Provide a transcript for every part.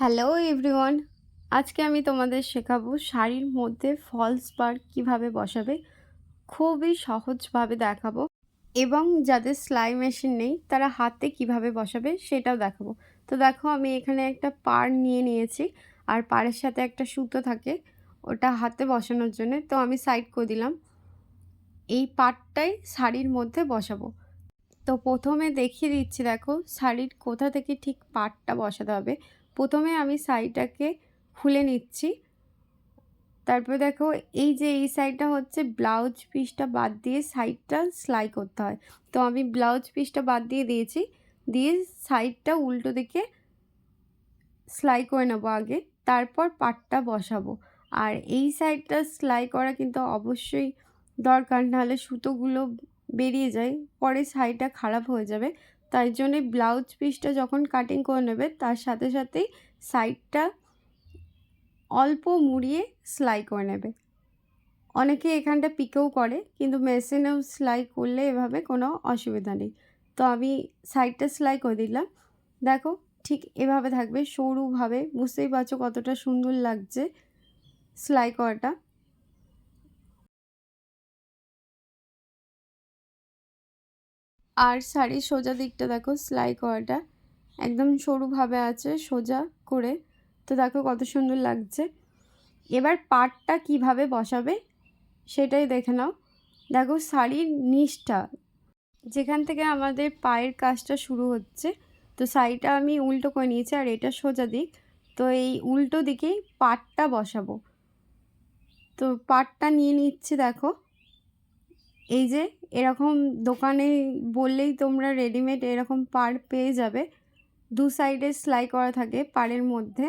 Hello everyone, আজকে আমি তোমাদের শেখাবো শাড়ির মধ্যে ফলস পাড় কীভাবে বসাবে। খুবই সহজভাবে দেখাবো এবং যাদের সেলাই মেশিন নেই তারা হাতে কিভাবে বসাবে সেটাও দেখাবো। তো দেখো, আমি এখানে একটা পাড় নিয়েছি আর পাড়ের সাথে একটা সুতো থাকে, ওটা হাতে বসানোর জন্য। তো আমি সাইড করে দিলাম। এই পাড়টাই শাড়ির মধ্যে বসাবো। তো প্রথমে দেখিয়ে দিচ্ছি, দেখো শাড়ির কোথা থেকে ঠিক পাড়টা বসাতে হবে। প্রথমে আমি শাড়িটাকে খুলে নিচ্ছি। তারপর দেখো, এই সাইডটা হচ্ছে ব্লাউজ পিসটা বাদ দিয়ে সাইডটা সেলাই করতে হয়। তো আমি ব্লাউজ পিসটা বাদ দিয়েছি, দিয়ে সাইডটা উল্টো দিকে সেলাই করে নেবো আগে, তারপর পাড়টা বসাবো। আর এই সাইডটা সেলাই করা কিন্তু অবশ্যই দরকার, নাহলে সুতোগুলো বেরিয়ে যায়, পরে শাড়িটা খারাপ হয়ে যাবে। তাই জন্যে ব্লাউজ পিসটা যখন কাটিং করে নেবে তার সাথে সাথেই সাইডটা অল্প মুড়িয়ে সেলাই করে নেবে। অনেকে এখানটা পিকেও করে, কিন্তু মেশিনেও সেলাই করলে এভাবে কোনো অসুবিধা নেই। তো আমি সাইডটা সেলাই করে দিলাম। দেখো ঠিক এভাবে থাকবে, সরুভাবে। বুঝতেই পারছো কতটা সুন্দর লাগছে সেলাই করাটা। আর শাড়ির সোজা দিকটা দেখো, সেলাই করাটা একদম সরুভাবে আছে, সোজা করে। তো দেখো কত সুন্দর লাগছে। এবার পাড়টা কিভাবে বসাবে সেটাই দেখে নাও। দেখো শাড়ির নিচটা, যেখান থেকে আমাদের পায়ের কাজটা শুরু হচ্ছে, তো শাড়িটা আমি উল্টো করে নিয়েছি আর এটা সোজা দিক। তো এই উল্টো দিকেই পাড়টা বসাবো। তো পাড়টা নিয়ে নিচ্ছি। দেখো এই যে এরকম দোকানে বললেই তোমরা রেডিমেড এরকম পাড় পেয়ে যাবে। দু সাইডে সেলাই করা থাকে পাড়ের মধ্যে।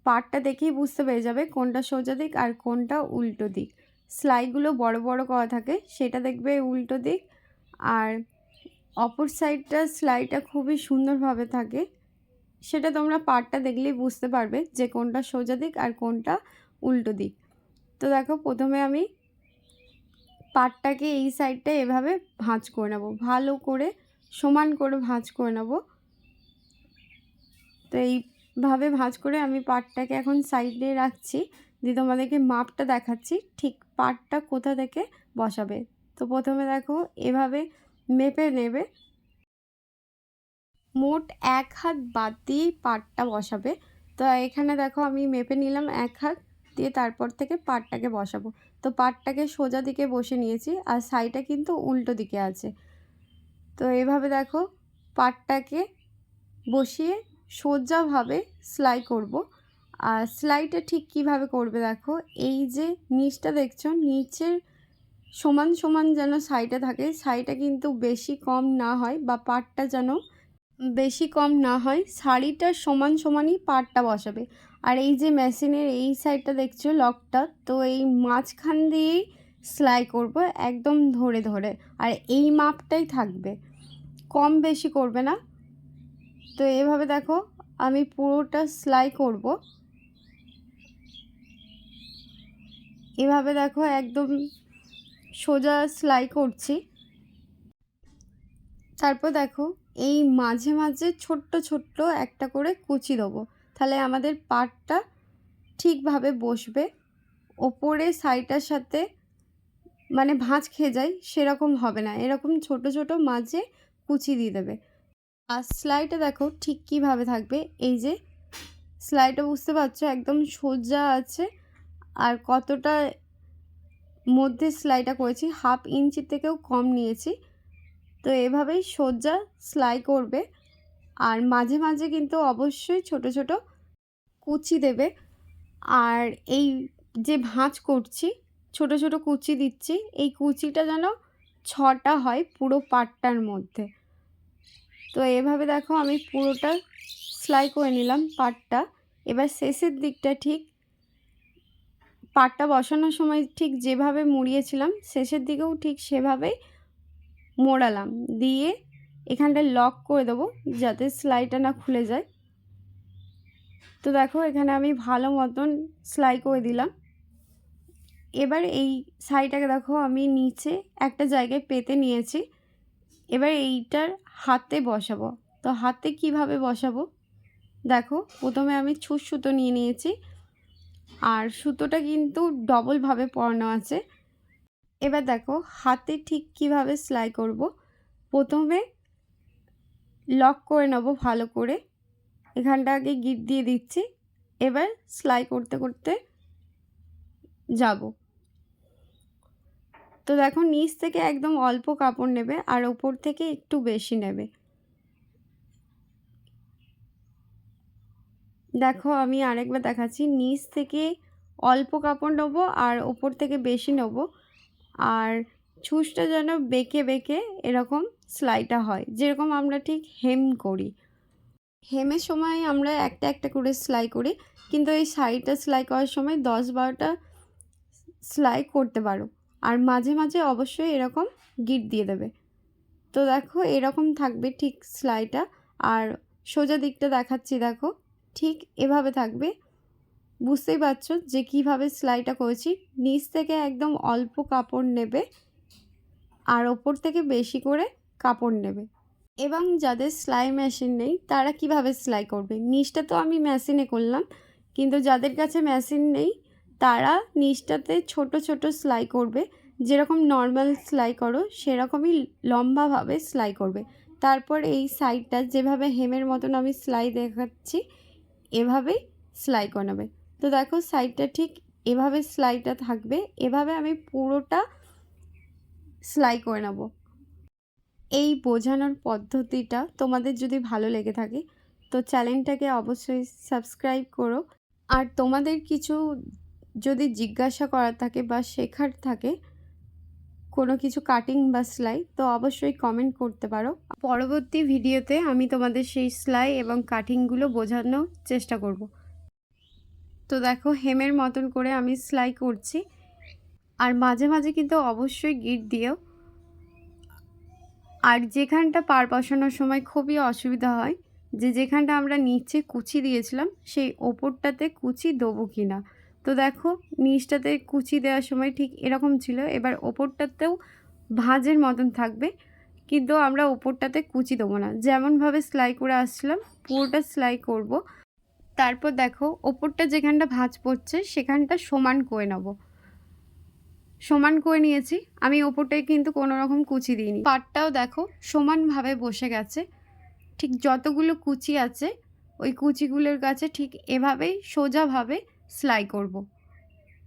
পাড়টা দেখেই বুঝতে পেরে যাবে কোনটা সোজা দিক আর কোনটা উল্টো দিক। সেলাইগুলো বড় বড় করা থাকে, সেটা দেখবে উল্টো দিক। আর অপর সাইডটা সেলাইটা খুবই সুন্দরভাবে থাকে, সেটা তোমরা পাড়টা দেখলেই বুঝতে পারবে যে কোনটা সোজা দিক আর কোনটা উল্টো দিক। তো দেখো, প্রথমে আমি পাড়টাকে এই সাইডটা এভাবে ভাঁজ করে নেব, ভালো করে সমান করে ভাঁজ করে নেব। তো এইভাবে ভাঁজ করে আমি পাড়টাকে এখন সাইডে রাখছি, দিয়ে তোমাদেরকে মাপটা দেখাচ্ছি ঠিক পাড়টা কোথা থেকে বসাবে। তো প্রথমে দেখো এভাবে মেপে নেবে, মোট 1 হাত বাদ দিয়েই পাড়টা বসাবে। তো এখানে দেখো আমি মেপে নিলাম 1 হাত, দিয়ে তারপর থেকে পাড়টাকে বসাবো। তো পাড়টাকে সোজা দিকে বসে নিয়েছি আর সাইডটা কিন্তু উল্টো দিকে আছে। তো এভাবে দেখো পাড়টাকে বসিয়ে সোজাভাবে সেলাই করব। আর সেলাইটা ঠিক কিভাবে করবে দেখো, এই যে নিচটা দেখছো, নিচের সমান সমান যেন সাইডে থাকে, সাইডটা কিন্তু বেশি কম না হয় বা পাড়টা যেন বেশি কম না হয়, শাড়িটার সমান সমানই পাড়টা বসাবে। আর এই যে মেশিনের এই সাইডটা দেখছো লকটা, তো এই মাঝখান দিয়েই সেলাই করব একদম ধরে ধরে। আর এই মাপটাই থাকবে, কম বেশি করবে না। তো এভাবে দেখো আমি পুরোটা সেলাই করব। এভাবে দেখো একদম সোজা সেলাই করছি। তারপর দেখো এই মাঝে মাঝে ছোট্ট ছোট্ট একটা করে কুচি দেবো, তাহলে আমাদের পাড়টা ঠিকভাবে বসবে। ওপরে সাইডটার সাথে মানে ভাঁজ খেয়ে যায় সেরকম হবে না, এরকম ছোট ছোট মাঝে কুচি দিয়ে দেবে। আর সেলাইটা দেখো ঠিক কীভাবে থাকবে, এই যে সেলাইটা বুঝতে পারছো একদম সোজা আছে। আর কতটা মধ্যে সেলাইটা করেছি, 1/2 ইঞ্চি থেকেও কম নিয়েছি। তো এভাবেই সোজা সেলাই করবে। আর মাঝে মাঝে কিন্তু অবশ্যই ছোট ছোট কুচি দেবে। আর এই যে ভাঁজ করছি, ছোট ছোট কুচি দিচ্ছি, এই কুচিটা যেন 6টা হয় পুরো পাটটার মধ্যে। তো এভাবে দেখো আমি পুরোটা সেলাই করে নিলাম পাটটা। এবার শেষের দিকটা ঠিক পাটটা বসানোর সময় ঠিক যেভাবে মুড়িয়েছিলাম, শেষের দিকেও ঠিক সেভাবেই মোড়ালাম, দিয়ে এখানটা লক করে দেবো যাতে সেলাইটা না খুলে যায়। তো দেখো এখানে আমি ভালো মতন সেলাই করে দিলাম। এবার এই শাড়িটাকে দেখো আমি নিচে একটা জায়গায় পেতে নিয়েছি। এবার এইটার হাতে বসাবো। তো তো হাতে কিভাবে বসাবো দেখো, প্রথমে আমি ছুঁচ সুতো নিয়ে নিয়েছি, আর সুতোটা কিন্তু ডবলভাবে পরানো আছে। এবার দেখো হাতে ঠিক কিভাবে সেলাই করব। প্রথমে লক করে নেব ভালো করে, এখানটা আগে গিট দিয়ে দিচ্ছি, এবার সেলাই করতে করতে যাব। তো দেখো নিচ থেকে একদম অল্প কাপড় নেবে আর ওপর থেকে একটু বেশি নেবে। দেখো আমি আরেকবার দেখাচ্ছি, নিচ থেকে অল্প কাপড় নেবো আর ওপর থেকে বেশি নেবো, আর ছুঁচটা যেন বেঁকে বেঁকে এরকম সেলাইটা হয়, যেরকম আমরা ঠিক হেম করি। হেমের সময় আমরা একটা একটা করে সেলাই করি, কিন্তু এই শাড়িটা সেলাই করার সময় 10-12টা সেলাই করতে পারো। আর মাঝে মাঝে অবশ্যই এরকম গিট দিয়ে দেবে। তো দেখো এরকম থাকবে ঠিক সেলাইটা, আর সোজা দিকটা দেখাচ্ছি, দেখো ঠিক এভাবে থাকবে। বুঝতেই পারছো যে কিভাবে সেলাইটা করেছি। নিচ থেকে একদম অল্প কাপড় নেবে আর ওপর থেকে বেশি করে কাপড় নেবে। এবং যাদের সেলাই মেশিন নেই তারা কিভাবে সেলাই করবে, নিচটা তো আমি মেশিনে করলাম, কিন্তু যাদের কাছে মেশিন নেই তারা নিচটাতে ছোট ছোট সেলাই করবে, যেরকম নর্মাল সেলাই করো সেরকমই লম্বাভাবে সেলাই করবে। তারপর এই সাইডটা যেভাবে হেমের মতন আমি সেলাই দেখাচ্ছি এভাবেই সেলাই করে নেবে। তো দেখো সাইডটা ঠিক এভাবে সেলাইটা থাকবে, এভাবে আমি পুরোটা সেলাই করে নেব। এই বোঝানোর পদ্ধতিটা তোমাদের যদি ভালো লেগে থাকে তো চ্যানেলটাকে অবশ্যই সাবস্ক্রাইব করো। আর তোমাদের কিছু যদি জিজ্ঞাসা করার থাকে বা শেখার থাকে কোনো কিছু কাটিং বা সেলাই, তো অবশ্যই কমেন্ট করতে পারো। পরবর্তী ভিডিওতে আমি তোমাদের সেই সেলাই এবং কাটিংগুলো বোঝানোর চেষ্টা করব। তো দেখো হেমের মতন করে আমি সেলাই করছি, আর মাঝে মাঝে কিন্তু অবশ্যই গিট দিও। আর যেখানটা পার বসানোর সময় খুবই অসুবিধা হয় যে যেখানটা আমরা নিচে কুচি দিয়েছিলাম সেই ওপরটাতে কুচি দেবো কি না। তো দেখো নিচটাতে কুচি দেওয়ার সময় ঠিক এরকম ছিল, এবার ওপরটাতেও ভাঁজের মতন থাকবে, কিন্তু আমরা ওপরটাতে কুচি দেবো না, যেমনভাবে সেলাই করে আসছিলাম পুরোটা সেলাই করব। তারপর দেখো ওপরটা যেখানটা ভাঁজ পড়ছে সেখানটা সমান করে নেব। সমান করে নিয়েছি আমি, ওপরটায় কিন্তু কোনো রকম কুচি দিইনি। পাটটাও দেখো সমানভাবে বসে গেছে, ঠিক যতগুলো কুচি আছে ওই কুচিগুলোর কাছে ঠিক এভাবেই সোজাভাবে সেলাই করব।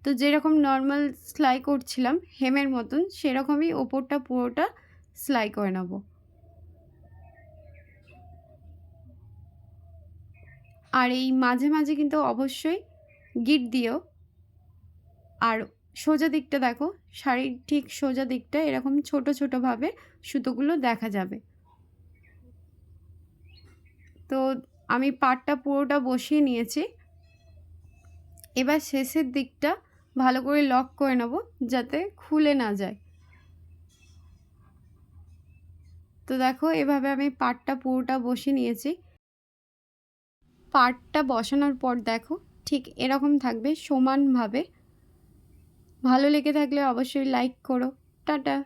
তো যেরকম নর্মাল সেলাই করছিলাম হেমের মতন সেরকমই ওপরটা পুরোটা সেলাই করে নেব। আর এই মাঝে মাঝে কিন্তু অবশ্যই গিট দিও। আর সোজা দিকটা দেখো, শাড়ির ঠিক সোজা দিকটা এরকম ছোট ছোটোভাবে সুতোগুলো দেখা যাবে। তো আমি পাটটা পুরোটা বসিয়ে নিয়েছি, এবার শেষের দিকটা ভালো করে লক করে নেব যাতে খুলে না যায়। তো দেখো এভাবে আমি পাটটা পুরোটা বসিয়ে নিয়েছি। পাটটা বসানোর পর দেখো ঠিক এরকম থাকবে সমানভাবে। ভালো লেগে থাকলে অবশ্যই লাইক করো। টাটা।